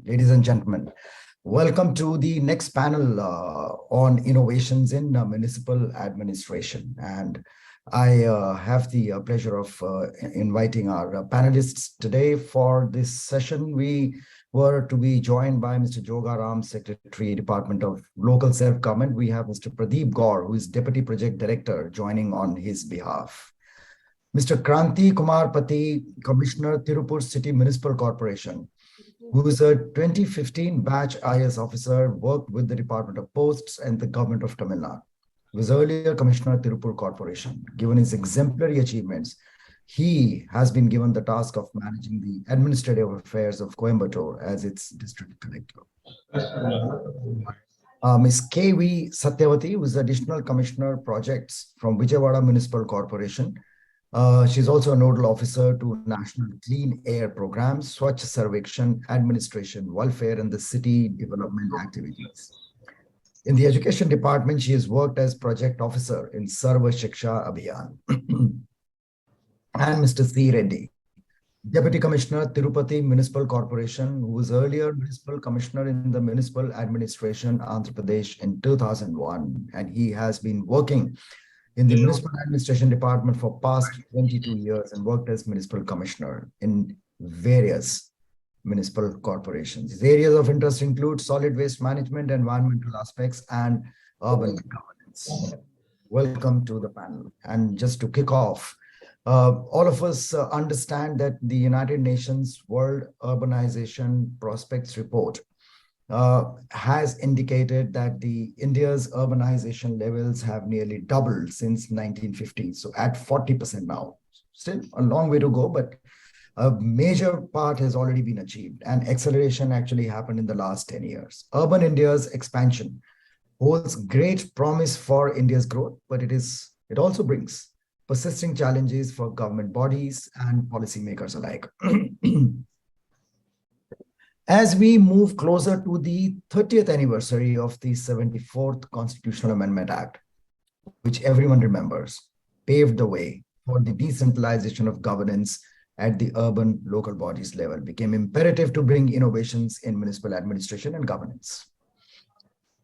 Ladies and gentlemen, welcome to the next panel on innovations in municipal administration. And I have the pleasure of inviting our panelists today for this session. We were to be joined by Mr. Jogaram, Secretary, Department of Local Self-Government. We have Mr. Pradeep Gaur, who is Deputy Project Director, joining on his behalf. Mr. Kranti Kumar Pati, Commissioner, Tirupur City Municipal Corporation, who is a 2015 batch IS officer, worked with the Department of Posts and the Government of Tamil Nadu. He was earlier Commissioner, Tirupur Corporation. Given his exemplary achievements, he has been given the task of managing the administrative affairs of Coimbatore as its district collector. Ms. K.V. Satyavati, who is Additional Commissioner Projects from Vijayawada Municipal Corporation. She's also a nodal officer to National Clean Air Program, SWACH Sarvekshan, Administration, Welfare, and the City Development Activities. In the Education Department, she has worked as Project Officer in Sarva Shiksha Abhiyan. And Mr. C. Reddy, Deputy Commissioner, Tirupati Municipal Corporation, who was earlier Municipal Commissioner in the Municipal Administration, Andhra Pradesh in 2001. And he has been working in the Municipal Administration Department for past 22 years and worked as Municipal Commissioner in various municipal corporations. His areas of interest include solid waste management, environmental aspects, and urban governance. Welcome to the panel. And just to kick off, all of us understand that the United Nations World Urbanization Prospects Report has indicated that India's urbanization levels have nearly doubled since 1950. So at 40% now, still a long way to go, but a major part has already been achieved, and acceleration actually happened in the last 10 years. Urban India's expansion holds great promise for India's growth, but it also brings persisting challenges for government bodies and policymakers alike. As we move closer to the 30th anniversary of the 74th Constitutional Amendment Act, which everyone remembers, paved the way for the decentralization of governance at the urban local bodies level, became imperative to bring innovations in municipal administration and governance.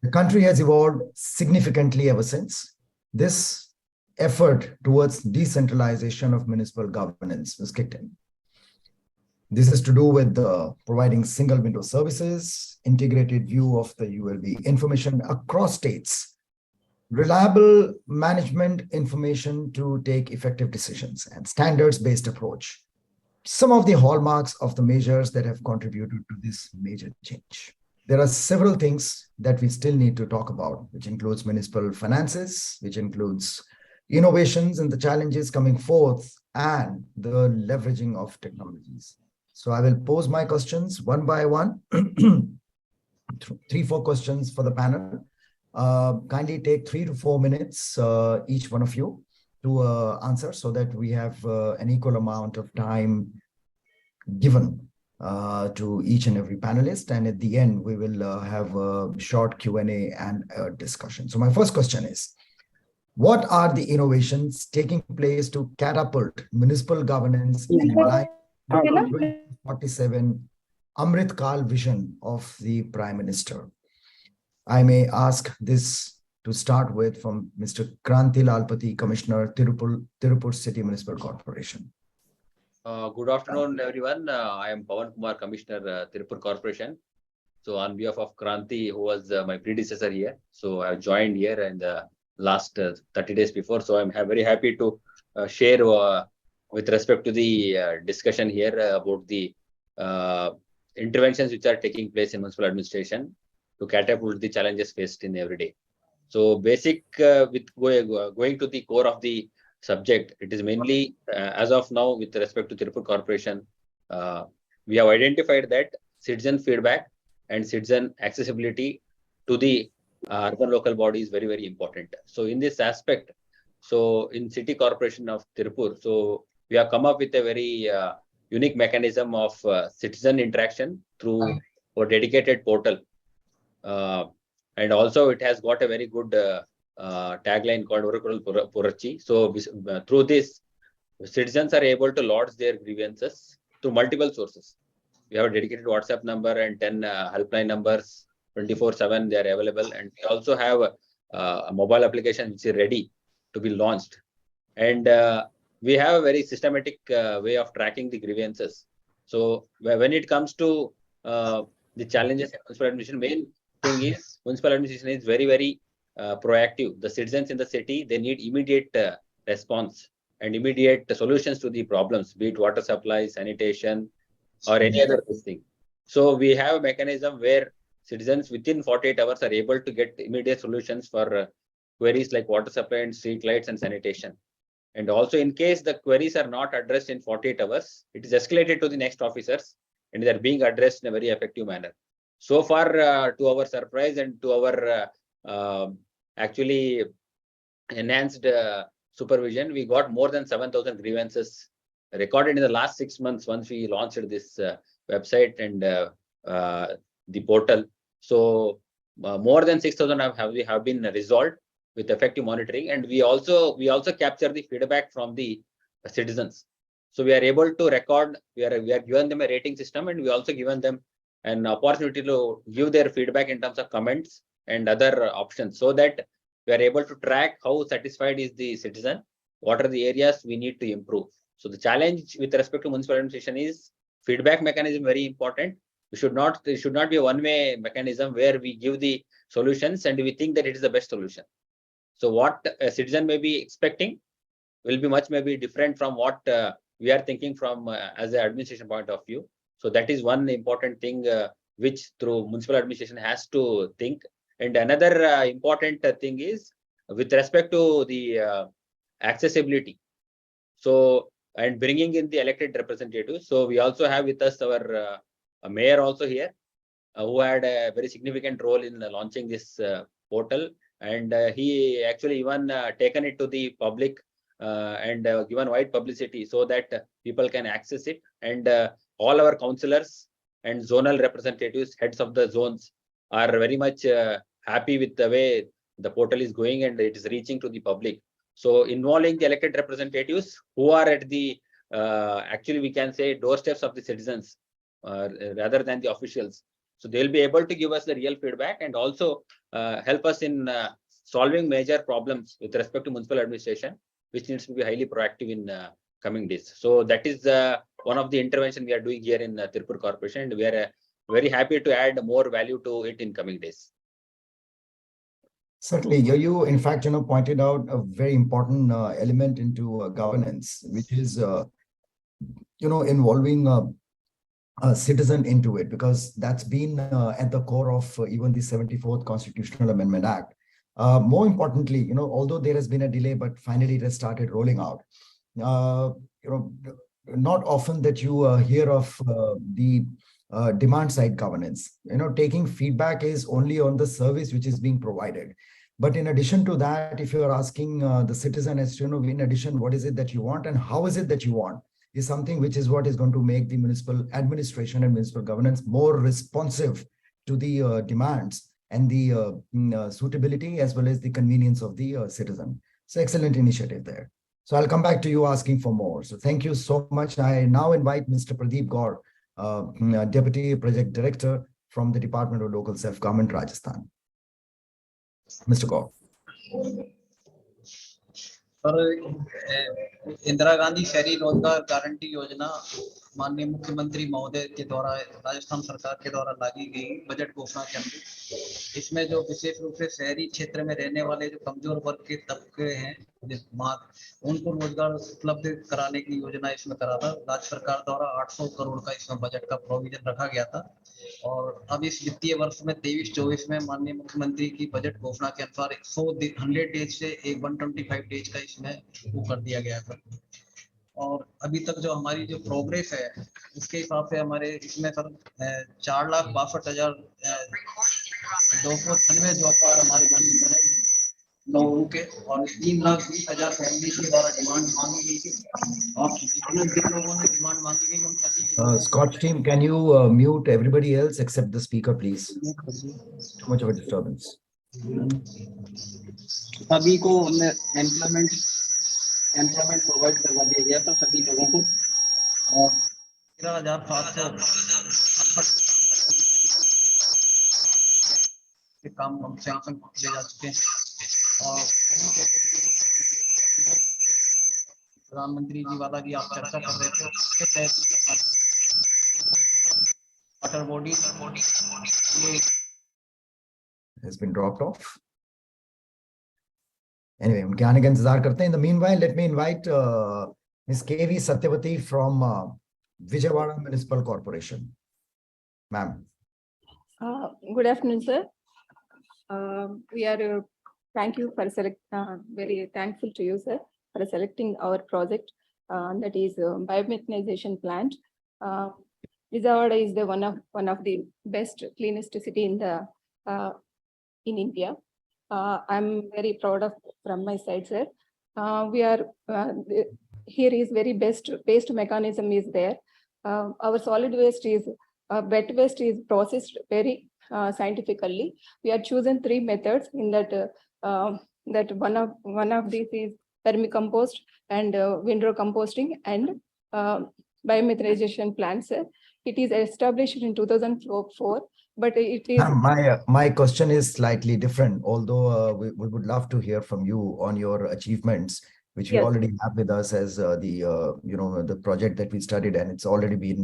The country has evolved significantly ever since. This effort towards decentralization of municipal governance was kicked in. This is to do with providing single window services, integrated view of the ULB information across states, reliable management information to take effective decisions, and standards-based approach. Some of the hallmarks of the measures that have contributed to this major change. There are several things that we still need to talk about, which includes municipal finances, which includes innovations and the challenges coming forth, and the leveraging of technologies. So I will pose my questions one by one. 3-4 questions for the panel. Kindly take 3 to 4 minutes, each one of you, to answer, so that we have an equal amount of time given to each and every panelist. And at the end, we will have a short Q&A and a discussion. So my first question is, what are the innovations taking place to catapult municipal governance in line with the 2047 Amrit Kal vision of the Prime Minister? I may ask this to start with from Mr. Kranti Lalpati, Commissioner, Tirupur City Municipal Corporation. Good afternoon, everyone. I am Pawan Kumar, Commissioner, Tirupur Corporation. So on behalf of Kranti, who was my predecessor here, so I joined here in the last 30 days before. So I'm very happy to share with respect to the discussion here about the interventions which are taking place in municipal administration to catapult the challenges faced in every day. So basic with going to the core of the subject, it is mainly as of now with respect to Tirupur Corporation, we have identified that citizen feedback and citizen accessibility to the urban local body is very, very important. So in this aspect, so in City Corporation of Tirupur, so we have come up with a very unique mechanism of citizen interaction through a dedicated portal. And also it has got a very good tagline called Oracle Purachi. So through this, citizens are able to lodge their grievances through multiple sources. We have a dedicated WhatsApp number and 10 helpline numbers, 24/7 they are available. And we also have a mobile application which is ready to be launched. And we have a very systematic way of tracking the grievances. So when it comes to the challenges of municipal administration, main thing is municipal administration is very, very proactive. The citizens in the city, they need immediate response and immediate solutions to the problems, be it water supply, sanitation, or any other thing. So we have a mechanism where citizens within 48 hours are able to get immediate solutions for queries like water supply and street lights and sanitation. And also, in case the queries are not addressed in 48 hours, it is escalated to the next officers and they are being addressed in a very effective manner. So far, to our surprise and to our actually enhanced supervision, we got more than 7,000 grievances recorded in the last 6 months once we launched this website and the portal. So more than 6,000 have been resolved with effective monitoring, and we also capture the feedback from the citizens. So we are able to record. We are given them a rating system, and we also given them an opportunity to give their feedback in terms of comments and other options, so that we are able to track how satisfied is the citizen, what are the areas we need to improve. So the challenge with respect to municipal administration is feedback mechanism very important. It should not be a one-way mechanism where we give the solutions and we think that it is the best solution. So what a citizen may be expecting will be much maybe different from what we are thinking from as an administration point of view. So that is one important thing which through municipal administration has to think. And another important thing is with respect to the accessibility. So, and bringing in the elected representatives. So we also have with us our mayor also here, who had a very significant role in launching this portal. And he actually even taken it to the public and given wide publicity so that people can access it. And all our councillors and zonal representatives, heads of the zones, are very much happy with the way the portal is going and it is reaching to the public. So involving the elected representatives who are at the actually we can say doorsteps of the citizens rather than the officials. So they'll be able to give us the real feedback and also help us in solving major problems with respect to municipal administration, which needs to be highly proactive in coming days. So that is one of the intervention we are doing here in Tirupur Corporation, and we are very happy to add more value to it in coming days. Certainly, you in fact, pointed out a very important element into governance, which is, involving a citizen into it, because that's been at the core of even the 74th Constitutional Amendment Act. More importantly, although there has been a delay, but finally it has started rolling out. Not often that you hear of the demand side governance. Taking feedback is only on the service which is being provided. But in addition to that, if you are asking the citizen as to, in addition, what is it that you want and how is it that you want, is something which is what is going to make the municipal administration and municipal governance more responsive to the demands and the suitability as well as the convenience of the citizen. So excellent initiative there. So I'll come back to you asking for more. So thank you so much. I now invite Mr. Pradeep Gaur, Deputy Project Director from the Department of Local Self-Government, Rajasthan. Mr. Gaur. Sir, Indira Gandhi शहरी रोजगार guarantee योजना माननीय मुख्यमंत्री महोदय के द्वारा राजस्थान सरकार के द्वारा लाई गई बजट घोषणा के अंदर इसमें जो विशेष रूप से शहरी क्षेत्र में रहने वाले जो कमजोर वर्ग के तबके हैं उनको रोजगार उपलब्ध कराने की योजना इसमें करा था। राज्य सरकार द्वारा 800 करोड़ का इसमें बजट का प्रोविजन रखा गया था और अब इस वित्तीय वर्ष में 23-24 में माननीय मुख्यमंत्री की बजट घोषणा के अनुसार 100 डेज से 125 डेज का इसमें वो कर दिया गया था। और अभी तक जो हमारी जो प्रोग्रेस है उसके हिसाब से हमारे इसमें सर 4,62,296 जॉब पर हमारे बने लोगों के और 3,20,000 फैमिली के द्वारा डिमांड मांगी गई थी और जितने भी लोगों ने डिमांड मांगी गई उन सभी Scotch team, can you mute everybody else except the speaker, please? Too much of a disturbance. सभी को एम्प्लॉयमेंट प्रोवाइड करवा दिया गया था सभी लोगों को और 13,700 काम सैंक्शन किए जा चुके हैं और प्रधानमंत्री जी वाला की आप चर्चा कर रहे थे उसके तहत water body has been dropped off. Anyway, उनके आने का इंतजार करते हैं. In the meanwhile, let me invite Ms. KV Satyavati from Vijayawada Municipal Corporation. Ma'am. Good afternoon, sir. We are thank you for very thankful to you, sir, for selecting our project that is biomethanization plant. Vijayawada is the one of the best cleanest city in the in India. I'm very proud of from my side, sir. We are here is very best waste mechanism is there. Our solid waste is wet waste is processed very scientifically. We are chosen 3 methods in that that one of these is vermicompost and windrow composting and biomethanization plants. It is established in 2004, but it is my question is slightly different, although we would love to hear from you on your achievements, which we Yes. already have with us as the project that we studied, and it's already been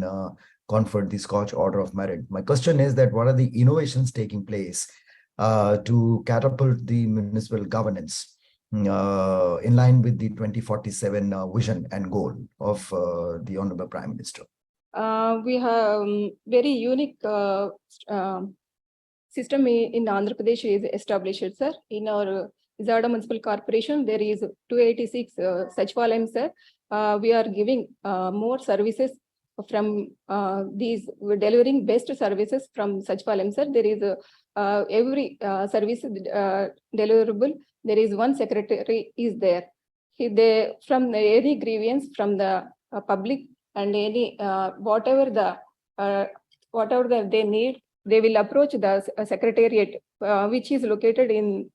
conferred the SKOCH Order of Merit. My question is that what are the innovations taking place to catapult the municipal governance in line with the 2047 vision and goal of the Honorable Prime Minister? We have very unique system in Andhra Pradesh is established, sir. In our Vijayawada Municipal Corporation, there is 286 Sachivalayam, sir. We are giving more services from these, we're delivering best services from Sachivalayam, sir. There is every service deliverable, there is one secretary is there. They from any grievance from the public and any whatever they need, they will approach the secretariat, which is located in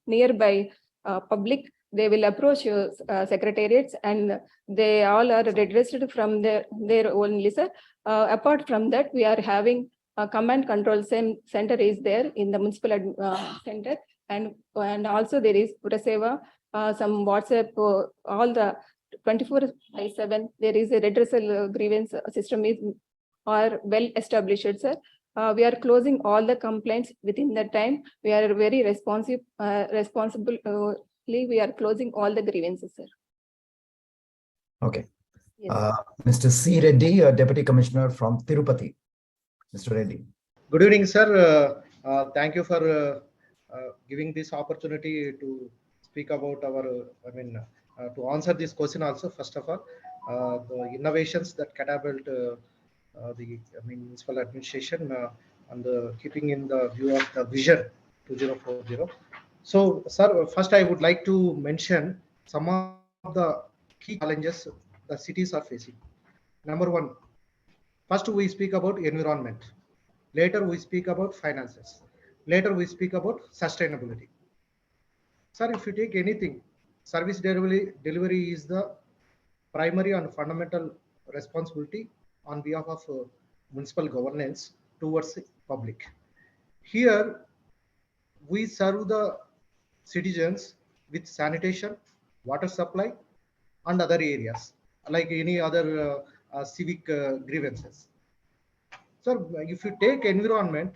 nearby public. They will approach secretariats and they all are redressed from their only, sir. Apart from that, we are having a command control center is there in the municipal center, and also there is Puraseva, some WhatsApp, all the 24/7. There is a redressal grievance system is are well established, sir. We are closing all the complaints within the time. We are very responsive, we are closing all the grievances, sir. Okay. Yes. Mr. C. Reddy, Deputy Commissioner from Tirupati. Mr. Reddy. Good evening, sir. Thank you for giving this opportunity to speak about our, to answer this question also. First of all, the innovations that catapult the municipal administration and keeping in the view of the vision 2040. So, sir, first I would like to mention some of the key challenges the cities are facing. Number one, first we speak about environment. Later we speak about finances. Later we speak about sustainability. Sir, if you take anything, service delivery is the primary and fundamental responsibility on behalf of municipal governance towards the public. Here, we serve the citizens with sanitation, water supply, and other areas, like any other civic grievances. So, if you take environment,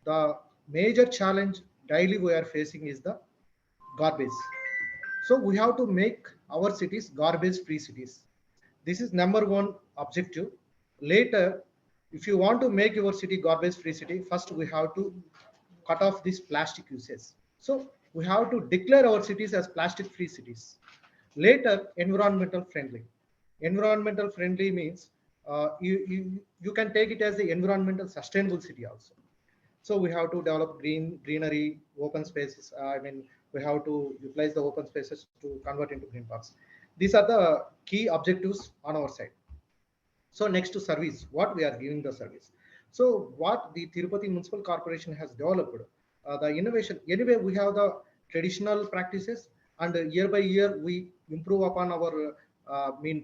the major challenge daily we are facing is the garbage. So, we have to make our cities garbage-free cities. This is number one objective. Later, if you want to make your city garbage-free city, first we have to cut off this plastic usage. So, we have to declare our cities as plastic-free cities. Later, environmental friendly. Environmental friendly means you can take it as the environmental sustainable city also. So we have to develop greenery, open spaces. We have to utilize the open spaces to convert into green parks. These are the key objectives on our side. So next to service, what we are giving the service. So what the Tirupati Municipal Corporation has developed, the innovation. Anyway, we have the traditional practices, and year by year we improve upon our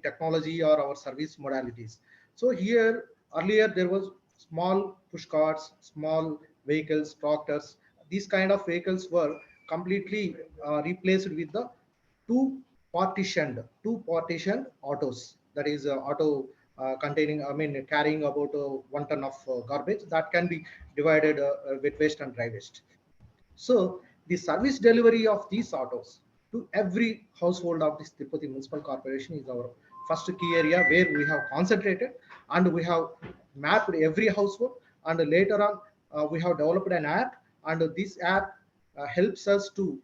technology or our service modalities. So here earlier there was small push carts, small vehicles, tractors. These kind of vehicles were completely replaced with the two partitioned autos. That is auto containing, I mean, carrying about 1 ton of garbage that can be divided wet waste and dry waste. So the service delivery of these autos to every household of this Tirupati Municipal Corporation is our first key area where we have concentrated, and we have mapped every household, and later on we have developed an app, and this app helps us to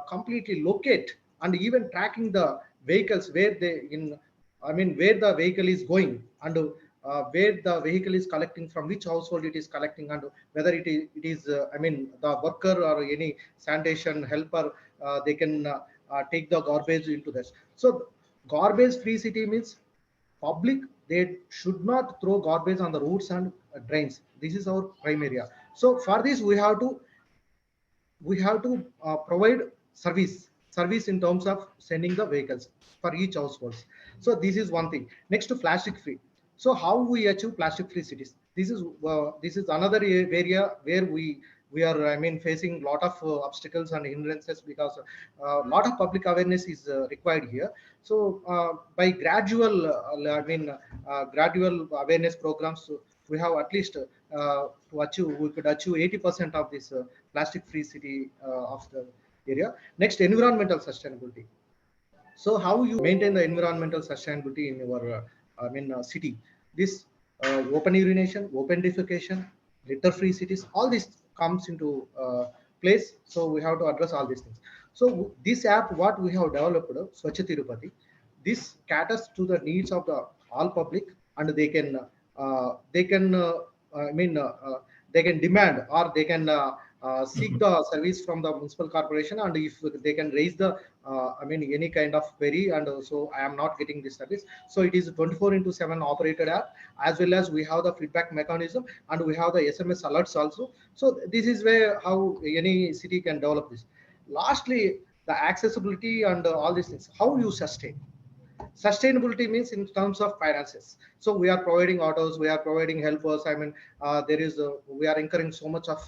completely locate and even tracking the vehicles where they in, I mean, where the vehicle is going, and where the vehicle is collecting, from which household it is collecting, and whether it is I mean, the worker or any sanitation helper, they can take the garbage into this. So garbage free city means public, they should not throw garbage on the roads and drains. This is our prime area. So for this we have to provide service in terms of sending the vehicles for each households. So this is one thing. Next, to plastic free. So how we achieve plastic free cities? This is another area where we are, I mean, facing lot of obstacles and hindrances, because lot of public awareness is required here. So by gradual gradual awareness programs, we have at least we could achieve 80% of this plastic free city of the area. Next, environmental sustainability. So how you maintain the environmental sustainability in your city? This open urination, open defecation, litter free cities, all this comes into place. So we have to address all these things. So this app, what we have developed, SKOCH Tirupati, this caters to the needs of the all public, and they can they can demand, or they can seek the service from the municipal corporation, and if they can raise the any kind of query, and so I am not getting this service. So it is 24/7 operated app, as well as we have the feedback mechanism, and we have the SMS alerts also. So this is where how any city can develop this. Lastly, the accessibility and all these things, how you sustain. Sustainability means in terms of finances. So we are providing autos, we are providing helpers. I mean, we are incurring so much of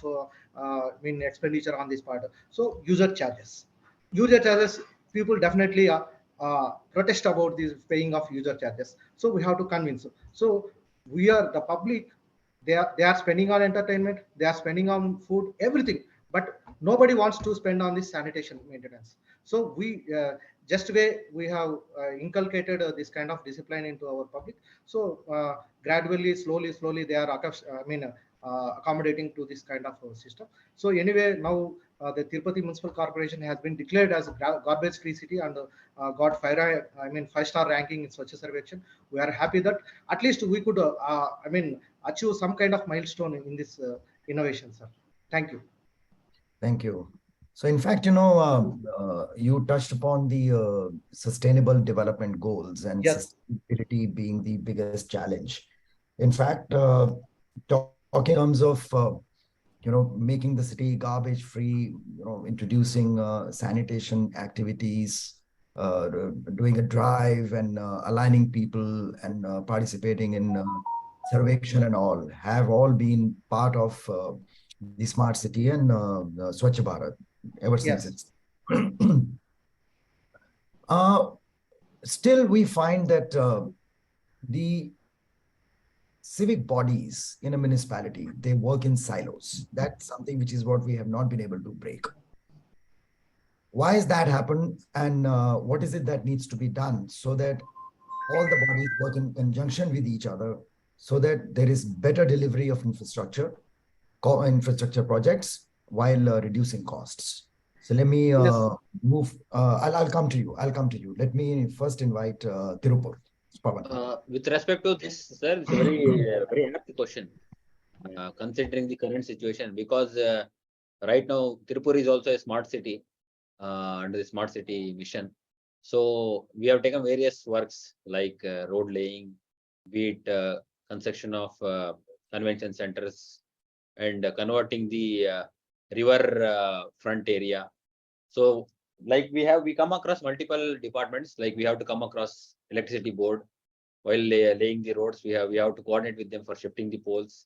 expenditure on this part. So user charges, people definitely protest about this paying of user charges. So we have to convince. So we are the public. They are spending on entertainment, they are spending on food, everything, but nobody wants to spend on this sanitation maintenance. So just way we have inculcated this kind of discipline into our public. So gradually, slowly they are accommodating to this kind of system. So anyway, now the Tirupati Municipal Corporation has been declared as a garbage free city, and got 5-star ranking in SKOCH Survection. We are happy that at least we could achieve some kind of milestone in this innovation, sir. Thank you. Thank you. So in fact, you touched upon the sustainable development goals, and Yes. sustainability being the biggest challenge. In fact, talking in terms of making the city garbage free, introducing sanitation activities, doing a drive, and aligning people, and participating in survection and all, have all been part of the smart city and Swachh Bharat ever since Yes. it's still we find that the civic bodies in a municipality, they work in silos. That's something which is what we have not been able to break. Why has that happened, and what is it that needs to be done so that all the bodies work in conjunction with each other, so that there is better delivery of infrastructure projects while reducing costs? So let me move. I'll come to you. Let me first invite Tirupur. With respect to this, sir, it's a very apt question, considering the current situation, because right now Tirupur is also a smart city under the smart city mission. So we have taken various works like road laying, be it construction of convention centers, and converting the river front area. So like we come across multiple departments, like we have to come across electricity board, while laying the roads. We have to coordinate with them for shifting the poles.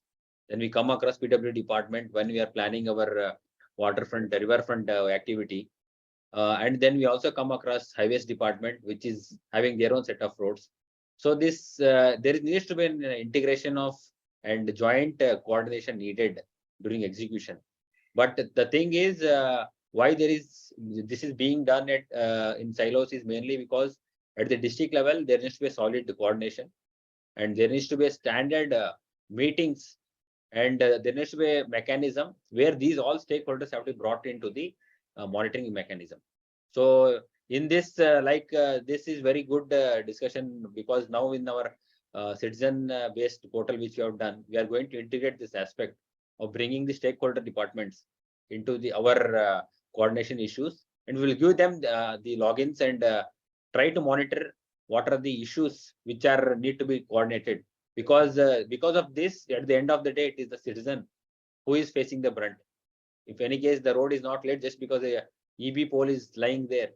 Then we come across PW department when we are planning our waterfront, riverfront activity. And then we also come across highways department, which is having their own set of roads. So this there needs to be an integration of and joint coordination needed during execution. But the thing is, why this is being done at in silos is mainly because at the district level there needs to be a solid coordination, and there needs to be a standard meetings, and there needs to be a mechanism where these all stakeholders have to be brought into the monitoring mechanism. So in this, this is very good discussion, because now in our citizen-based portal which we have done, we are going to integrate this aspect of bringing the stakeholder departments into our coordination issues, and we will give them the logins and try to monitor what are the issues which are need to be coordinated, because of this, at the end of the day, it is the citizen who is facing the brunt. If any case the road is not laid just because a EB pole is lying there,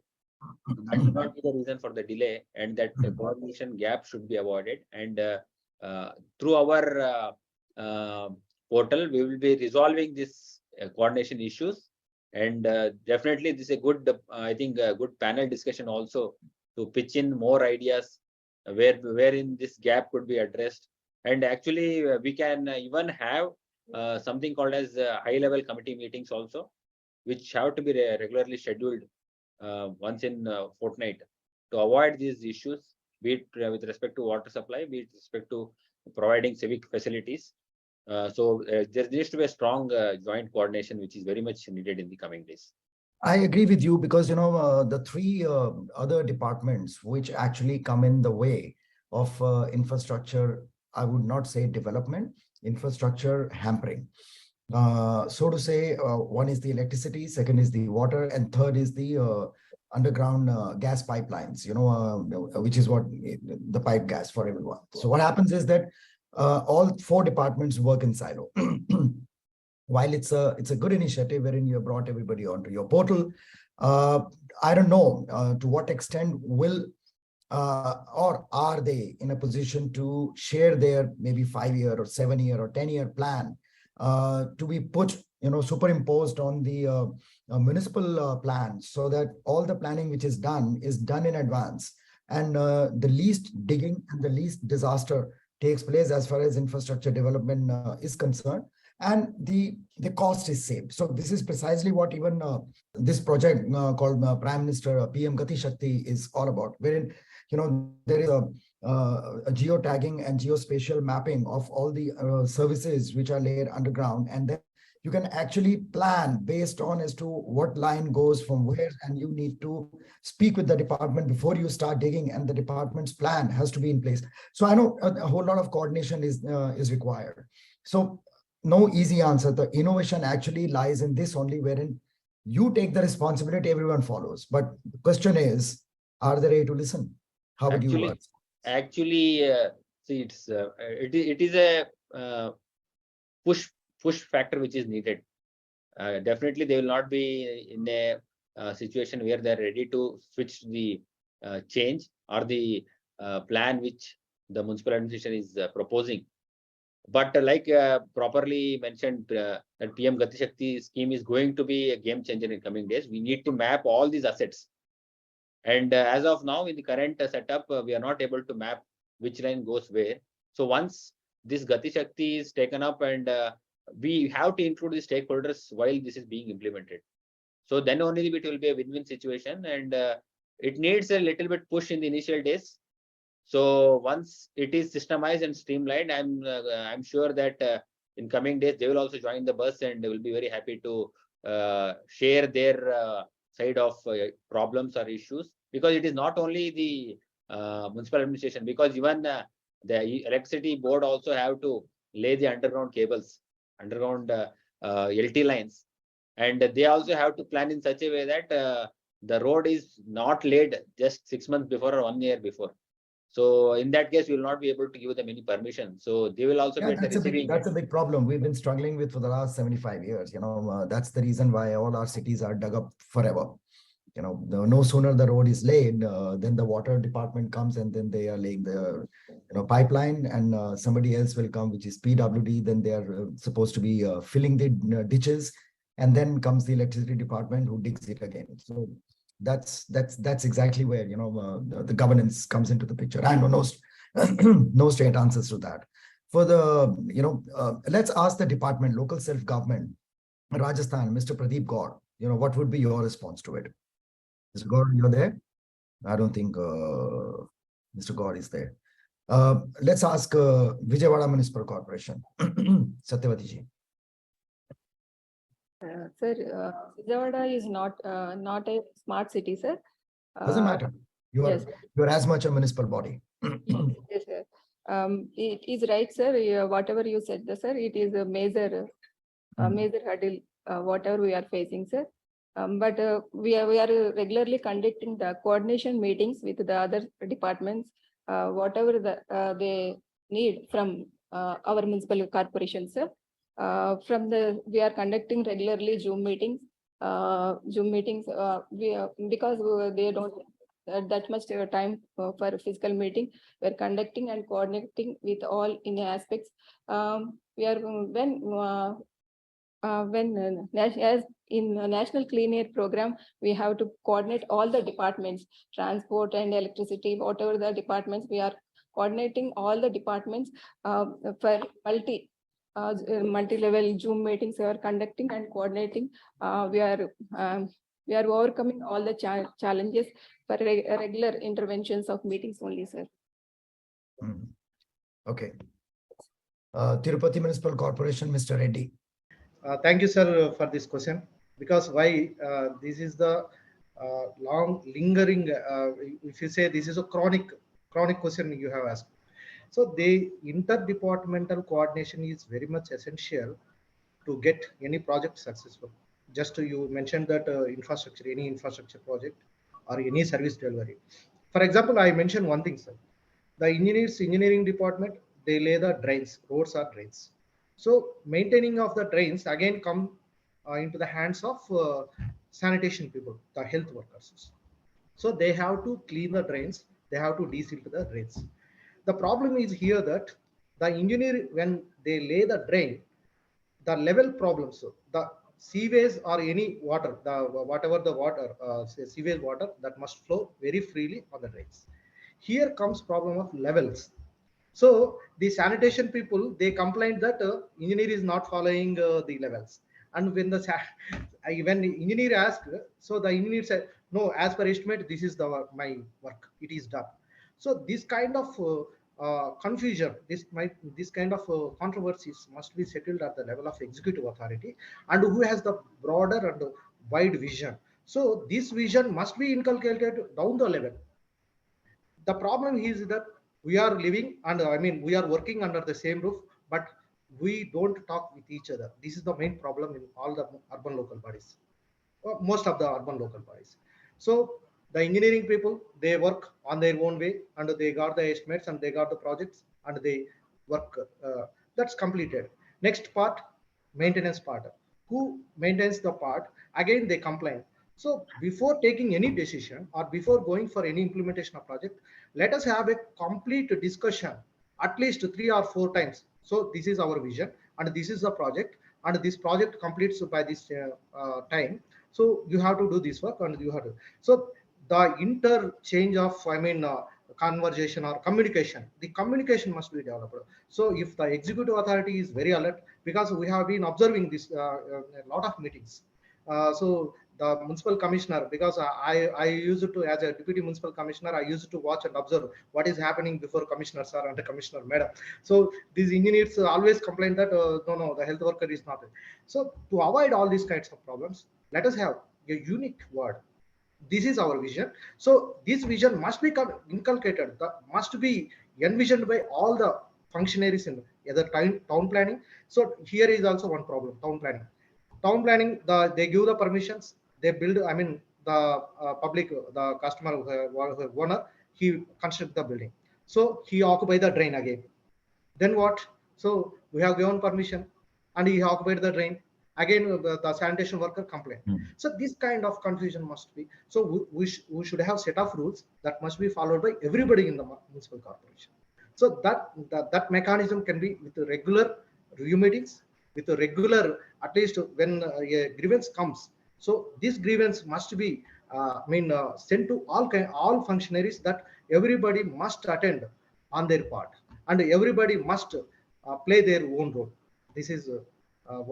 that should not be the reason for the delay, and that coordination gap should be avoided. And through our portal, we will be resolving this coordination issues. And definitely this is a good, I think, a good panel discussion also to pitch in more ideas wherein this gap could be addressed. And actually we can even have something called as high-level committee meetings also, which have to be regularly scheduled once in fortnight to avoid these issues, be it with respect to water supply, be it with respect to providing civic facilities. So there needs to be a strong joint coordination, which is very much needed in the coming days. I agree with you, because the three other departments which actually come in the way of infrastructure, I would not say development, infrastructure hampering. So to say, one is the electricity, second is the water, and third is the underground gas pipelines, which is what the pipe gas for everyone. So what happens is that all four departments work in silo. While it's a good initiative wherein you have brought everybody onto your portal, I don't know to what extent will or are they in a position to share their maybe 5-year or 7-year or 10-year plan to be put, superimposed on the municipal plan, so that all the planning which is done in advance, and the least digging and the least disaster takes place as far as infrastructure development is concerned, and the cost is saved. So this is precisely what even this project called Prime Minister PM Gati Shakti is all about, wherein there is a geotagging and geospatial mapping of all the services which are laid underground, and then you can actually plan based on as to what line goes from where, and you need to speak with the department before you start digging, and the department's plan has to be in place. So I know a whole lot of coordination is required. So no easy answer. The innovation actually lies in this only, wherein you take the responsibility, everyone follows. But the question is, are they ready to listen? How would you work? Actually, see, it is a push factor which is needed. Definitely, they will not be in a situation where they are ready to switch the change or the plan which the municipal administration is proposing. But like properly mentioned, that PM Gati Shakti scheme is going to be a game changer in coming days. We need to map all these assets. And as of now, in the current setup, we are not able to map which line goes where. So once this Gati Shakti is taken up, and we have to include the stakeholders while this is being implemented. So then only it will be a win-win situation, and it needs a little bit push in the initial days. So once it is systemized and streamlined, I'm sure that in coming days they will also join the bus, and they will be very happy to share their side of problems or issues, because it is not only the municipal administration, because even the electricity board also have to lay the underground cables, underground LT lines, and they also have to plan in such a way that the road is not laid just 6 months before or 1 year before. So in that case, we will not be able to give them any permission. So they will also be that's a big problem we've been struggling with for the last 75 years. That's the reason why all our cities are dug up forever. No sooner the road is laid, then the water department comes, and then they are laying the pipeline, and somebody else will come, which is PWD. Then they are supposed to be filling the ditches, and then comes the electricity department who digs it again. So that's exactly where the governance comes into the picture, and no straight answers to that. For the let's ask the department, local self-government, Rajasthan, Mr. Pradeep Gaur. What would be your response to it? Mr. Gaur, you're there? I don't think Mr. Gaur is there. Let's ask Vijayawada Municipal Corporation. Satyavati ji. Sir, Vijayawada is not a smart city, sir. Doesn't matter. You're as much a municipal body. Yes, sir. It is right, sir. Whatever you said, sir, it is a major hurdle, whatever we are facing, sir. But we are regularly conducting the coordination meetings with the other departments, whatever they need from our municipal corporation, sir. We are conducting regularly Zoom meetings. Because they don't that much time for physical meeting. We are conducting and coordinating with all in aspects. We are as in a national clean air program, we have to coordinate all the departments, transport and electricity, whatever the departments, we are coordinating all the departments for multi-level Zoom meetings we are conducting and coordinating. We are overcoming all the challenges for regular interventions of meetings only, sir. Okay. Tirupati Municipal Corporation, Mr. Reddy. Thank you, sir, for this question. Because why this is the long lingering, if you say this is a chronic question you have asked. So the interdepartmental coordination is very much essential to get any project successful. Just you mentioned that infrastructure, any infrastructure project or any service delivery. For example, I mentioned one thing, sir. The engineering department, they lay the drains, roads or drains. So maintaining of the drains again come into the hands of sanitation people, the health workers. So they have to clean the drains, they have to de-silt the drains. The problem is here that the engineer, when they lay the drain, the level problems, so the sewage or any water, whatever the water, sewage water, that must flow very freely on the drains. Here comes problem of levels. So the sanitation people, they complained that engineer is not following the levels. And when the engineer asked, so the engineer said, no, as per estimate, this is my work, it is done. So this kind of confusion, this kind of controversies must be settled at the level of executive authority, and who has the broader and wide vision. So this vision must be inculcated down the level. The problem is that we are living and we are working under the same roof, but we don't talk with each other. This is the main problem in all the urban local bodies, most of the urban local bodies. So the engineering people, they work on their own way, and they got the estimates and they got the projects and they work. That's completed. Next part, maintenance part. Who maintains the part? Again, they complain. So before taking any decision or before going for any implementation of project, let us have a complete discussion at least 3 or 4 times. So this is our vision and this is the project, and this project completes by this time. So you have to do this work and you have to. So the interchange of conversation or communication, the communication must be developed. So if the executive authority is very alert, because we have been observing this a lot of meetings. So the municipal commissioner, because I used to, as a deputy municipal commissioner, I used to watch and observe what is happening before commissioner sir and the commissioner madam. So these engineers always complain that no, the health worker is not. So to avoid all these kinds of problems, let us have a unique word. This is our vision. So this vision must be inculcated, must be envisioned by all the functionaries in either town planning. So here is also one problem, town planning. Town planning, they give the permissions, they build, the public, the customer, owner, he construct the building. So he occupy the drain again. Then what? So we have given permission and he occupied the drain. Again, the sanitation worker complained. So this kind of confusion must be. So we should have set of rules that must be followed by everybody in the municipal corporation. So that mechanism can be with the regular review meetings, with a regular, at least when a grievance comes. So this grievance must be sent to all functionaries, that everybody must attend on their part, and everybody must play their own role. This is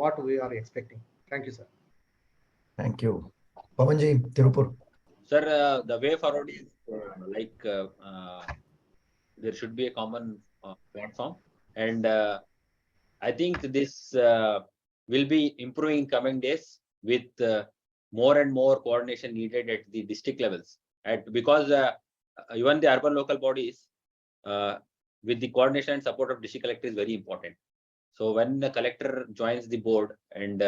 what we are expecting. Thank you, sir. Thank you. Pavanji, Tirupur. Sir, the way forward is there should be a common platform, and I think this will be improving in coming days with more and more coordination needed at the district levels. Because even the urban local bodies, with the coordination and support of district collector is very important. So when the collector joins the board, and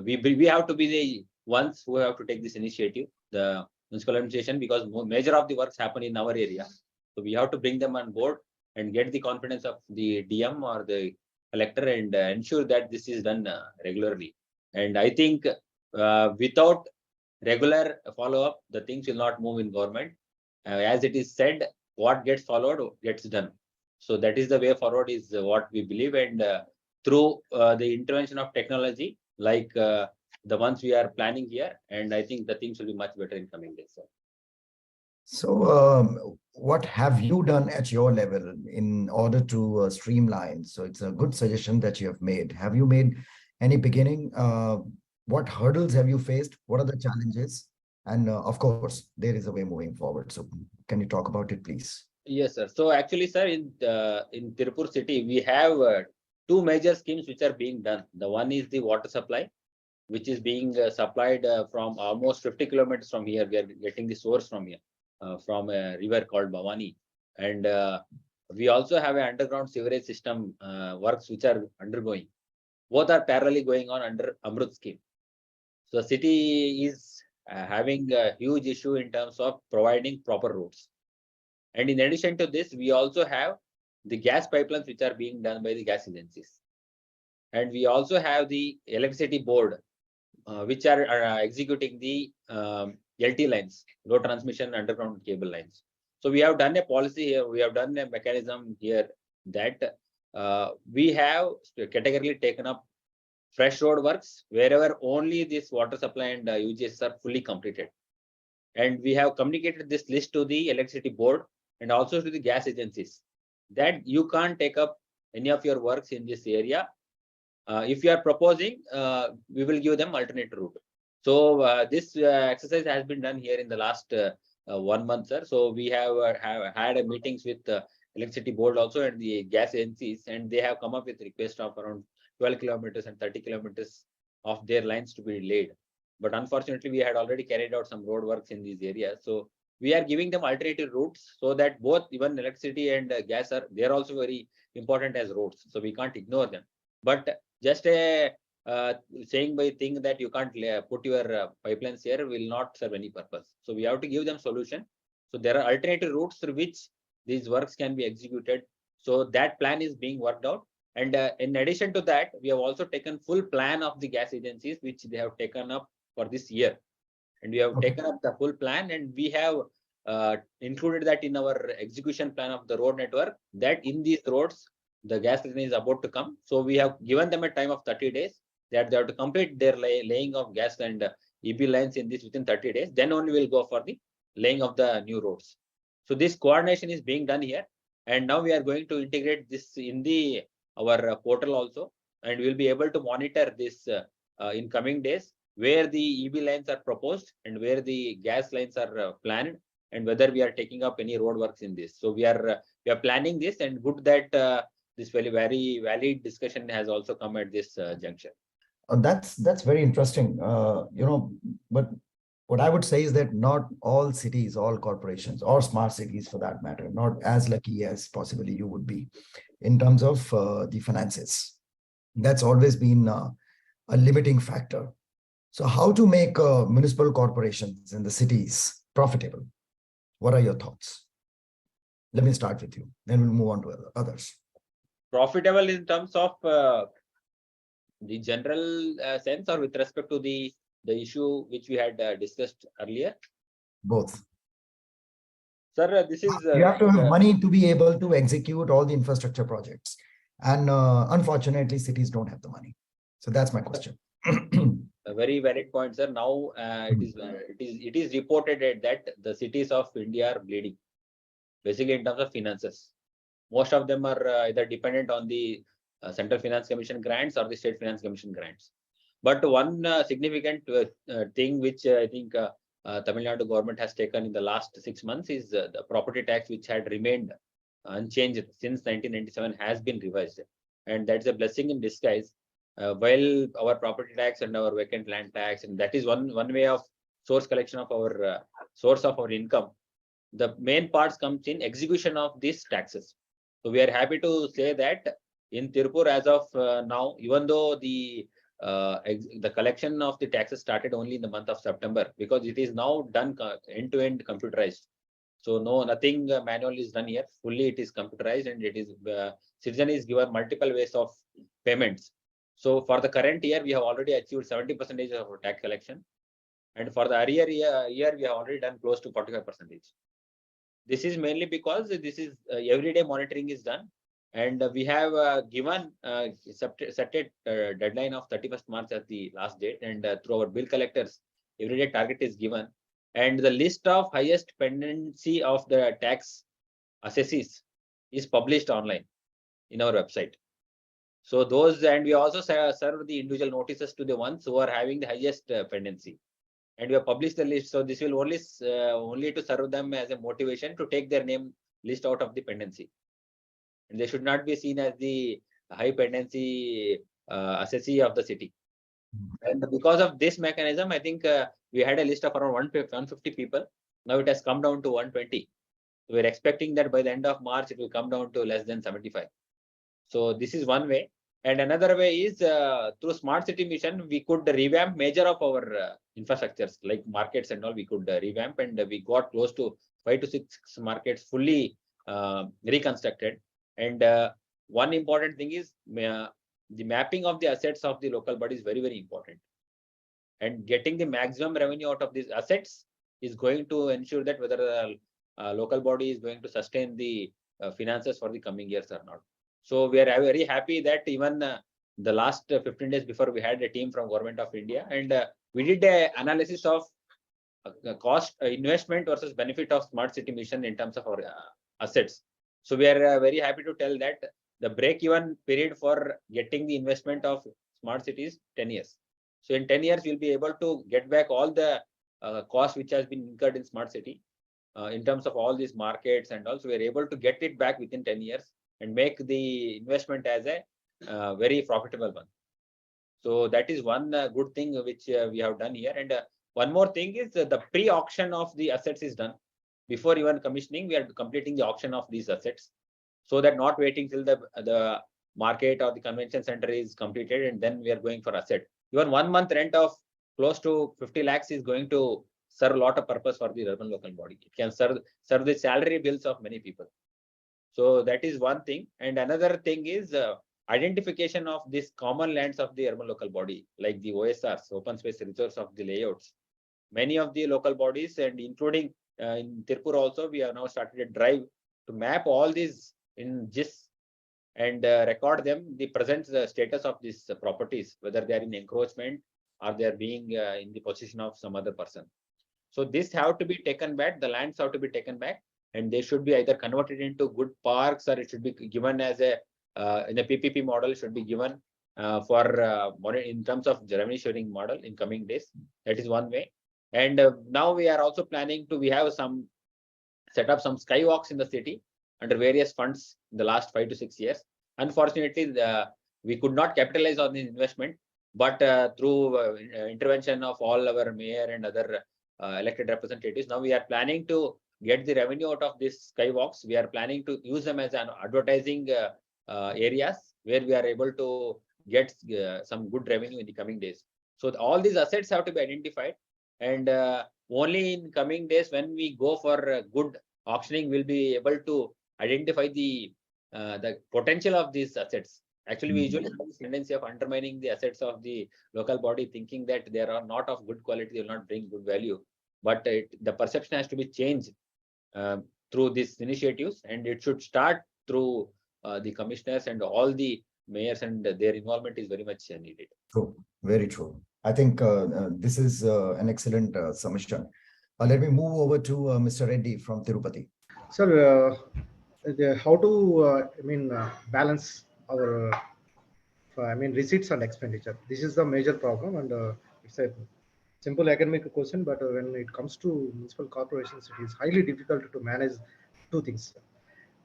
we have to be the ones who have to take this initiative, the municipal administration, because major of the works happen in our area. So we have to bring them on board and get the confidence of the DM or the collector, and ensure that this is done regularly. And I think without regular follow-up, the things will not move in government. As it is said, what gets followed gets done. So that is the way forward, is what we believe. And through the intervention of technology, like the ones we are planning here, and I think the things will be much better in coming days. So what have you done at your level in order to streamline? So it's a good suggestion that you have made. Have you made any beginning? What hurdles have you faced? What are the challenges? And of course, there is a way moving forward. So can you talk about it, please? Yes, sir. So actually, sir, in Tirupur city, we have two major schemes which are being done. The one is the water supply, which is being supplied from almost 50 kilometers from here. We are getting the source from here, from a river called Bhavani. And we also have an underground sewerage system works which are undergoing. Both are parallelly going on under Amrut scheme. So the city is having a huge issue in terms of providing proper roads. And in addition to this, we also have the gas pipelines which are being done by the gas agencies. And we also have the electricity board, which are executing the LT lines, low transmission underground cable lines. So we have done a policy here, we have done a mechanism here that we have categorically taken up fresh road works wherever only this water supply and UGS are fully completed. And we have communicated this list to the electricity board and also to the gas agencies, that you can't take up any of your works in this area. If you are proposing, we will give them alternate route. So this exercise has been done here in the last 1 month, sir. So we have had meetings with the electricity board also and the gas agencies, and they have come up with request of around 12 kilometers and 30 kilometers of their lines to be laid. But unfortunately, we had already carried out some road works in these areas. So we are giving them alternative routes, so that both even electricity and gas are, they are also very important as roads. So we can't ignore them. But just a saying by thing that you can't put your pipelines here will not serve any purpose. So we have to give them solution. So there are alternative routes through which these works can be executed. So that plan is being worked out. And in addition to that, we have also taken full plan of the gas agencies, which they have taken up for this year. And we have taken up the full plan, and we have included that in our execution plan of the road network, that in these roads, the gas line is about to come. So we have given them a time of 30 days that they have to complete their laying of gas and EB lines in this within 30 days. Then only we'll go for the laying of the new roads. So this coordination is being done here. And now we are going to integrate this in our portal also. And we'll be able to monitor this in coming days, where the EB lines are proposed and where the gas lines are planned, and whether we are taking up any road works in this. So we are planning this, and good that this very valid discussion has also come at this juncture. That's very interesting. But what I would say is that not all cities, all corporations, or smart cities for that matter, not as lucky as possibly you would be in terms of the finances. That's always been a limiting factor. So how to make municipal corporations in the cities profitable? What are your thoughts? Let me start with you, then we'll move on to others. Profitable in terms of the general sense, or with respect to the issue which we had discussed earlier? Both. Sir, this is You have to have money to be able to execute all the infrastructure projects. And unfortunately, cities don't have the money. So that's my question. a very valid point, sir. Now it is reported that the cities of India are bleeding, basically in terms of finances. Most of them are either dependent on the Central Finance Commission grants or the State Finance Commission grants. But one significant thing which I think Tamil Nadu government has taken in the last 6 months is the property tax, which had remained unchanged since 1997, has been revised, and that's a blessing in disguise. While our property tax and our vacant land tax, and that is one way of source collection of our source of our income. The main parts comes in execution of these taxes. So we are happy to say that in Tirupur, as of now, even though the collection of the taxes started only in the month of September, because it is now done end-to-end computerized. So nothing manual is done here. Fully it is computerized, and it is citizen is given multiple ways of payments. So for the current year, we have already achieved 70% of our tax collection, and for the earlier year we have already done close to 45%. This is mainly because this is everyday monitoring is done, and we have given set a deadline of 31st March as the last date, and through our bill collectors, everyday target is given, and the list of highest pendency of the tax assessees is published online in our website. So those, and we also serve the individual notices to the ones who are having the highest pendency, and we have published the list. So this will only to serve them as a motivation to take their name list out of the pendency, and they should not be seen as the high pendency assessee of the city. And because of this mechanism, I think we had a list of around 150 people. Now it has come down to 120. We're expecting that by the end of March, it will come down to less than 75. So this is one way. And another way is through Smart City Mission, we could revamp major of our infrastructures like markets and all. We could revamp, and we got close to 5 to 6 markets fully reconstructed. And one important thing is the mapping of the assets of the local body is very, very important. And getting the maximum revenue out of these assets is going to ensure that whether the local body is going to sustain the finances for the coming years or not. So we are very happy that even the last 15 days before, we had a team from Government of India, and we did an analysis of cost investment versus benefit of Smart City Mission in terms of our assets. So we are very happy to tell that the break-even period for getting the investment of smart cities 10 years. So in 10 years, we'll be able to get back all the cost which has been incurred in smart city in terms of all these markets, and also we are able to get it back within 10 years and make the investment as a very profitable one. So that is one good thing which we have done here. And one more thing is the pre-auction of the assets is done. Before even commissioning, we are completing the auction of these assets, so that not waiting till the market or the convention center is completed and then we are going for asset. Even 1 month rent of close to 50 lakhs is going to serve a lot of purpose for the urban local body. It can serve the salary bills of many people. So that is one thing. And another thing is identification of these common lands of the urban local body, like the OSRs, open space resource of the layouts. Many of the local bodies, and including in Tirupur also, we have now started a drive to map all these in GIS and record them, the present status of these properties, whether they are in encroachment or they are being in the possession of some other person. So this have to be taken back, the lands have to be taken back, and they should be either converted into good parks, or it should be given as a in a PPP model, should be given for in terms of revenue sharing model in coming days. That is one way. And now we are also planning to, we have set up some skywalks in the city under various funds in the last 5 to 6 years. Unfortunately, we could not capitalize on this investment, but through intervention of all our mayor and other elected representatives, now we are planning to get the revenue out of these skywalks. We are planning to use them as an advertising areas where we are able to get some good revenue in the coming days. So all these assets have to be identified, and only in coming days when we go for good auctioning, we'll be able to identify the potential of these assets. Actually, we usually have this tendency of undermining the assets of the local body, thinking that they are not of good quality, they will not bring good value. But the perception has to be changed. through these initiatives, and it should start through the commissioners and all the mayors, and their involvement is very much needed. True, very true. I think this is an excellent submission. Let me move over to Mr. Reddy from Tirupati. Sir, how to balance our receipts and expenditure. This is the major problem, and it's a simple academic question, but when it comes to municipal corporations, it is highly difficult to manage two things.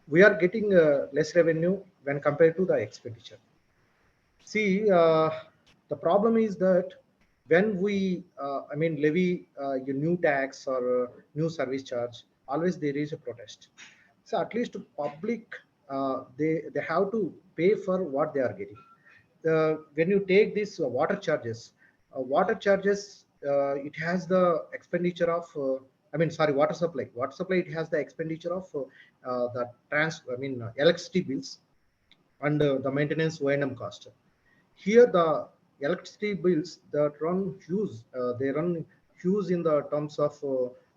We are getting less revenue when compared to the expenditure. See, the problem is that when we levy a new tax or new service charge, always there is a protest. So at least public, they have to pay for what they are getting. When you take this water charges, it has the expenditure of water supply. Water supply, it has the expenditure of the electricity bills and the maintenance O&M cost. Here the electricity bills that run huge, they run huge in the terms of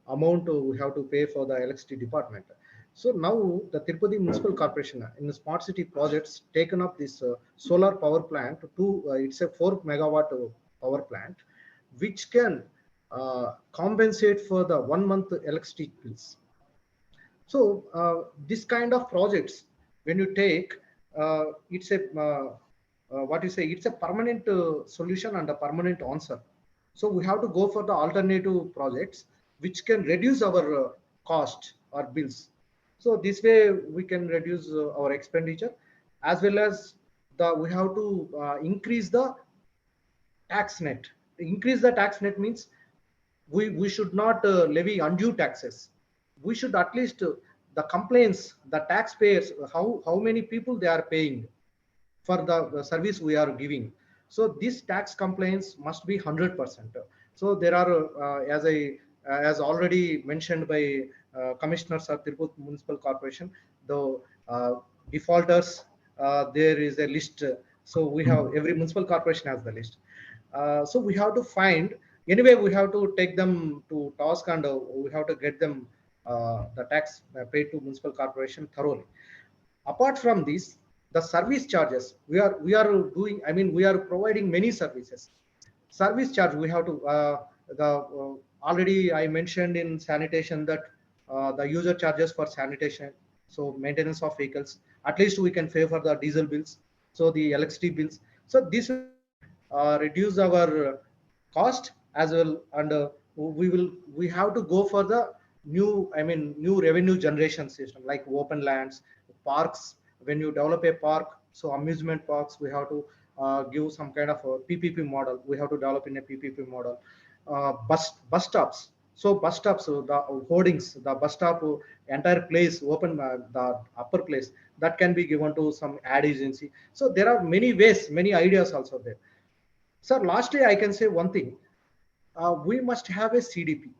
amount we have to pay for the electricity department. So now the Tirupati Municipal Corporation in the smart city projects taken up this solar power plant to it's a 4 megawatt power plant, which can compensate for the 1 month electricity bills. So this kind of projects, when you take, it's a it's a permanent solution and a permanent answer. So we have to go for the alternative projects which can reduce our cost or bills. So this way we can reduce our expenditure, as well as we have to increase the tax net. Increase the tax net means we should not levy undue taxes. We should at least the complaints, the taxpayers, how many people they are paying for the service we are giving. So these tax complaints must be 100%. So there are, as already mentioned by commissioners of Tirupati Municipal Corporation, the defaulters, there is a list. So we have, every municipal corporation has the list. So we have to find, anyway, we have to take them to task, and we have to get them the tax paid to municipal corporation thoroughly. Apart from this, the service charges, we are doing, we are providing many services. Service charge, we have to, already I mentioned in sanitation that the user charges for sanitation, so maintenance of vehicles, at least we can pay for the diesel bills, so the electricity bills. So this will reduce our cost as well, and we have to go for the new revenue generation system, like open lands, parks. When you develop a park, so amusement parks, we have to give some kind of a PPP model. We have to develop in a PPP model. Bus stops. So bus stops, the hoardings, the bus stop, entire place open, the upper place, that can be given to some ad agency. So there are many ways, many ideas also there. Sir, lastly, I can say one thing. We must have a CDP,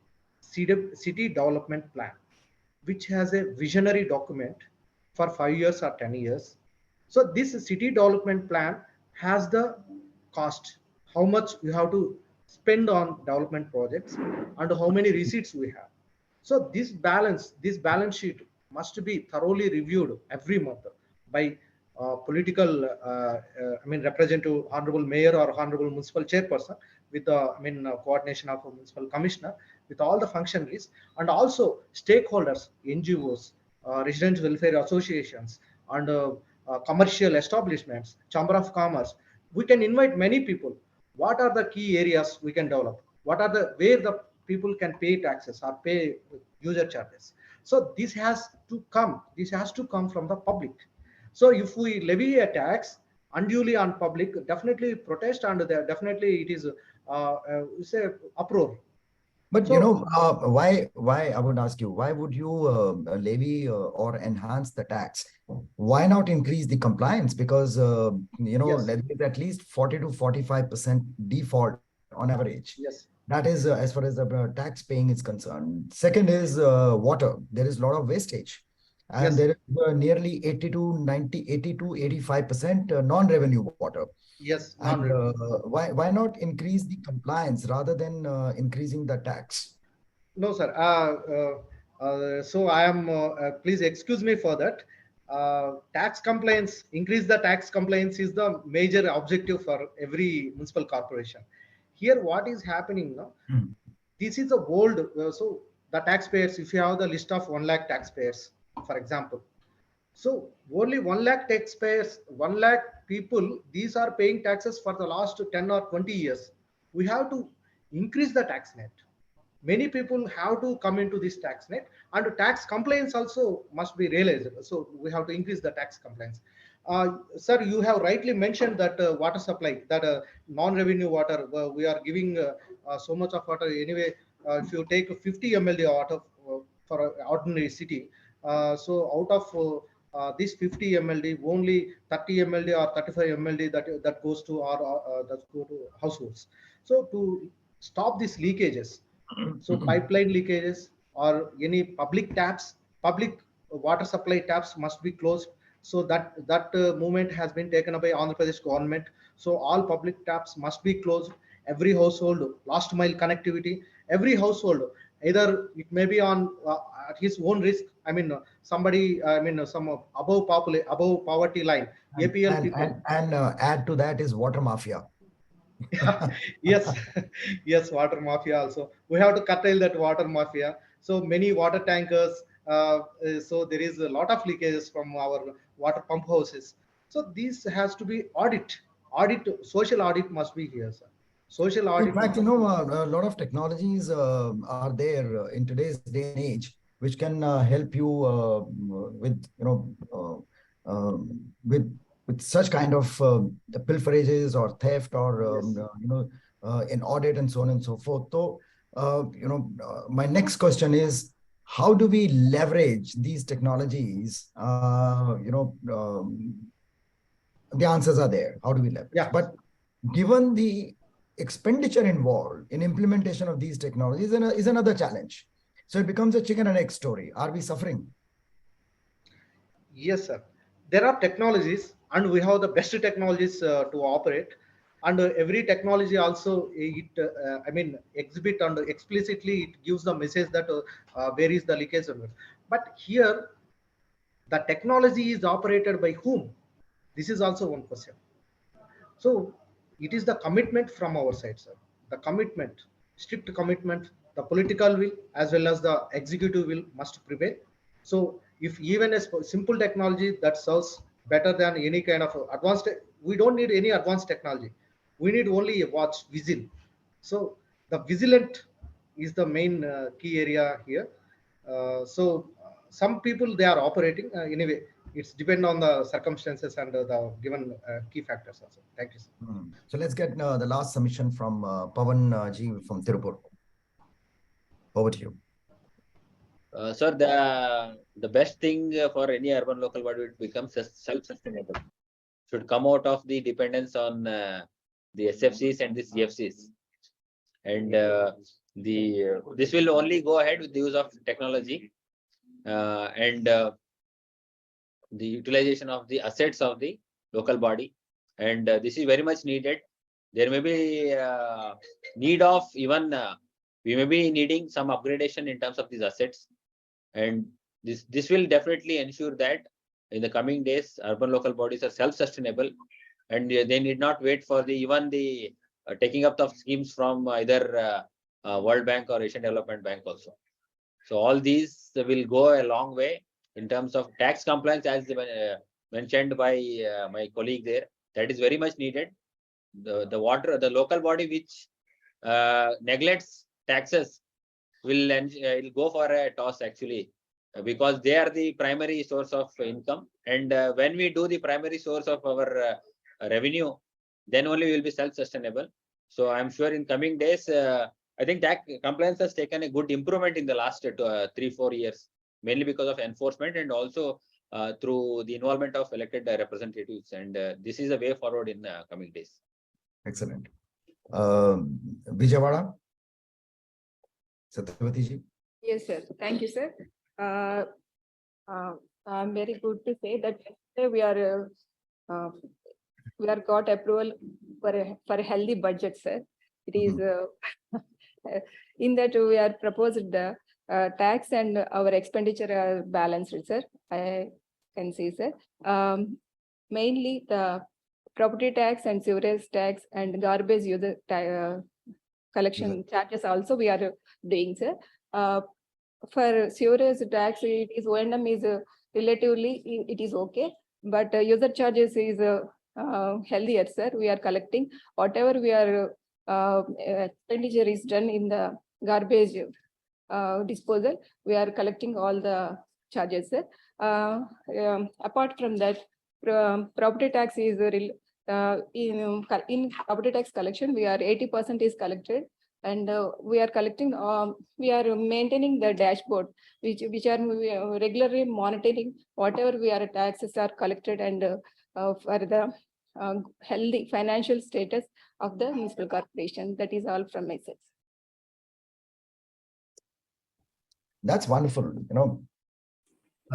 City Development Plan, which has a visionary document for 5 years or 10 years. So this city development plan has the cost, how much you have to spend on development projects and how many receipts we have. So this balance sheet must be thoroughly reviewed every month by political, representative, honorable mayor or honorable municipal chairperson, with the coordination of a municipal commissioner, with all the functionaries, and also stakeholders, NGOs, resident welfare associations, and commercial establishments, chamber of commerce. We can invite many people. What are the key areas we can develop? What are where the people can pay taxes or pay user charges? So this has to come from the public. So if we levy a tax unduly on public, definitely protest, and definitely it is say uproar. But so, why I would ask you, why would you levy or enhance the tax? Why not increase the compliance? Because yes, there is at least 40 to 45% default on average. Yes, that is as far as the tax paying is concerned. Second is water. There is a lot of wastage, and yes, there is nearly 80 to 85% non-revenue water. Yes. And why not increase the compliance rather than increasing the tax? No, sir. So I am, please excuse me for that. Tax compliance, increase the tax compliance is the major objective for every municipal corporation. Here, what is happening now? This is a bold, so the taxpayers, if you have the list of 1 lakh taxpayers, for example, so only 1 lakh taxpayers, 1 lakh people, these are paying taxes for the last 10 or 20 years. We have to increase the tax net. Many people have to come into this tax net, and tax compliance also must be realized. So we have to increase the tax compliance. Sir, you have rightly mentioned that water supply, that non-revenue water, we are giving so much of water anyway. If you take 50 mld water for an ordinary city, so out of this 50 mld, only 30 mld or 35 mld that goes to our that go to households. So to stop these leakages, so pipeline leakages or any public taps, public water supply taps must be closed. So that movement has been taken up by Andhra Pradesh government. So all public taps must be closed. Every household, last mile connectivity, every household, either it may be on at his own risk. I mean, somebody, I mean, some above poverty line, APL people. And add to that is water mafia. Yes, yes, water mafia also. We have to curtail that water mafia. So many water tankers. So there is a lot of leakages from our water pump houses. So this has to be audit. Social audit must be here, sir. Social audit. In fact, you know, a lot of technologies are there in today's day and age, which can help you with, you know, with such kind of pilferages or theft or, Yes. you know, in audit and so on and so forth. So, you know, my next question is, how do we leverage these technologies? You know, the answers are there. How do we leverage? Yeah. But given the expenditure involved in implementation of these technologies is another challenge. So it becomes a chicken and egg story. Are we suffering? Yes, sir. There are technologies, and we have the best technologies to operate. And every technology also, I mean, exhibit and explicitly it gives the message that where is the leakage. But here, the technology is operated by whom? This is also one question. So it is the commitment from our side, sir. The commitment, strict commitment, the political will as well as the executive will must prevail. So if even a simple technology that serves better than any kind of advanced, we don't need any advanced technology. We need only a watch, vigil. So the vigilant is the main key area here. So some people, they are operating anyway. It's depend on the circumstances and the given key factors also. Thank you, sir. So let's get the last submission from Pavan ji from Tirupur. Over to you. Sir, the best thing for any urban local body it becomes self-sustainable. Should come out of the dependence on the SFCs and the CFCs, and this will only go ahead with the use of technology and the utilization of the assets of the local body, and this is very much needed. There may be need of even we may be needing some upgradation in terms of these assets, and this will definitely ensure that in the coming days urban local bodies are self-sustainable, and they need not wait for the even the taking up of schemes from either World Bank or Asian Development Bank also. So all these will go a long way in terms of tax compliance, as mentioned by my colleague there. That is very much needed. The local body which neglects taxes will go for a toss actually, because they are the primary source of income, and when we do the primary source of our revenue, then only we will be self-sustainable. So I'm sure in coming days, I think tax compliance has taken a good improvement in the last 3-4 years, mainly because of enforcement and also through the involvement of elected representatives, and this is a way forward in coming days. Excellent. Vijayawada, Satyavati ji. Yes, sir. Thank you, sir. I'm very good to say that we are got approval for a healthy budget, sir. It is in that we are proposed the tax and our expenditure are balanced, sir. I can see, sir. Mainly the property tax and sewerage tax and garbage user collection charges also we are doing, sir. For sewerage tax, it is O&M is relatively it is okay, but user charges is healthier, sir. We are collecting whatever we are expenditure is done in the garbage disposal. We are collecting all the charges, sir. Apart from that, property tax is in property tax collection. We are 80% is collected, and we are collecting. We are maintaining the dashboard, which are regularly monitoring whatever we are taxes are collected, and for the healthy financial status of the municipal corporation. That is all from my side. That's wonderful.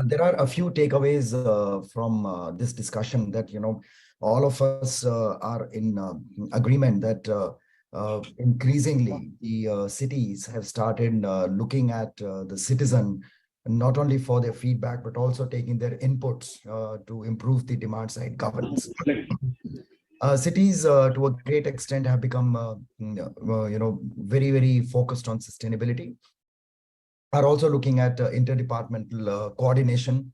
There are a few takeaways from this discussion that, all of us are in agreement that increasingly the cities have started looking at the citizen not only for their feedback, but also taking their inputs to improve the demand side governance. Cities to a great extent have become, very, very focused on sustainability, are also looking at interdepartmental coordination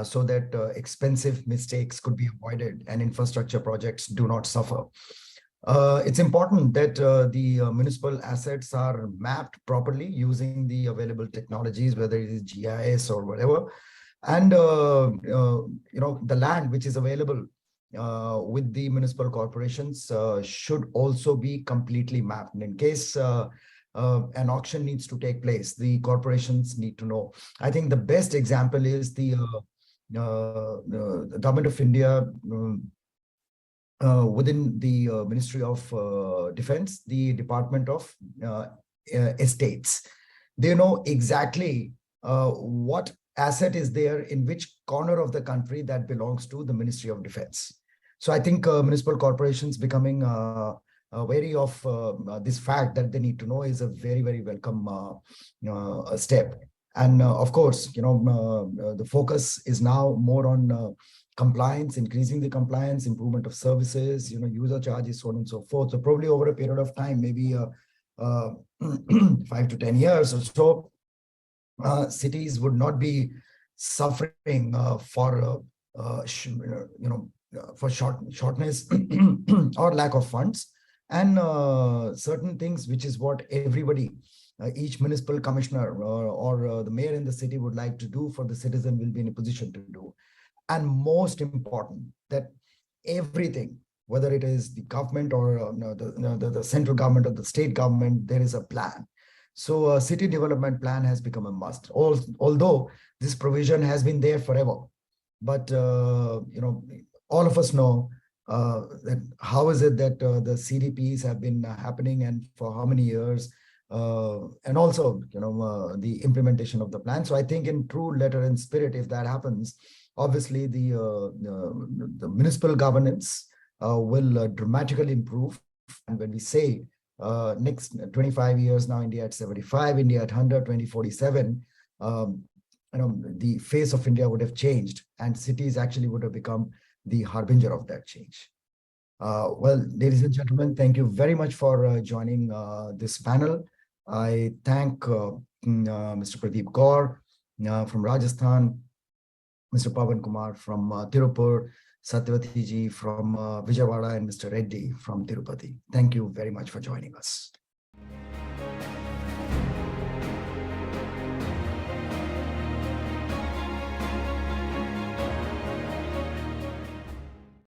so that expensive mistakes could be avoided and infrastructure projects do not suffer. It's important that the municipal assets are mapped properly using the available technologies, whether it is GIS or whatever. And, the land which is available with the municipal corporations should also be completely mapped. And in case an auction needs to take place, the corporations need to know. I think the best example is the Government of India within the Ministry of Defense, the Department of Estates. They know exactly what asset is there in which corner of the country that belongs to the Ministry of Defense. So I think municipal corporations becoming wary of this fact that they need to know is a very, very welcome step. And of course, the focus is now more on compliance, increasing the compliance, improvement of services, user charges, so on and so forth. So probably over a period of time, maybe 5 to 10 years or so, cities would not be suffering for shortness or lack of funds. And certain things, which is what everybody, each municipal commissioner or the mayor in the city would like to do for the citizen, will be in a position to do. And most important, that everything, whether it is the government or the central government or the state government, there is a plan. So a city development plan has become a must. Although this provision has been there forever, but all of us know that how is it that the CDPs have been happening and for how many years, and also the implementation of the plan. So I think in true letter and spirit, if that happens, obviously the municipal governance will dramatically improve. And when we say next 25 years now, India at 75, India at 100, 2047, the face of India would have changed, and cities actually would have become the harbinger of that change. Well, ladies and gentlemen, thank you very much for joining this panel. I thank Mr. Pradeep Kaur from Rajasthan, Mr. Pavan Kumar from Tirupur, Satyavati ji from Vijayawada, and Mr. Reddy from Tirupati. Thank you very much for joining us.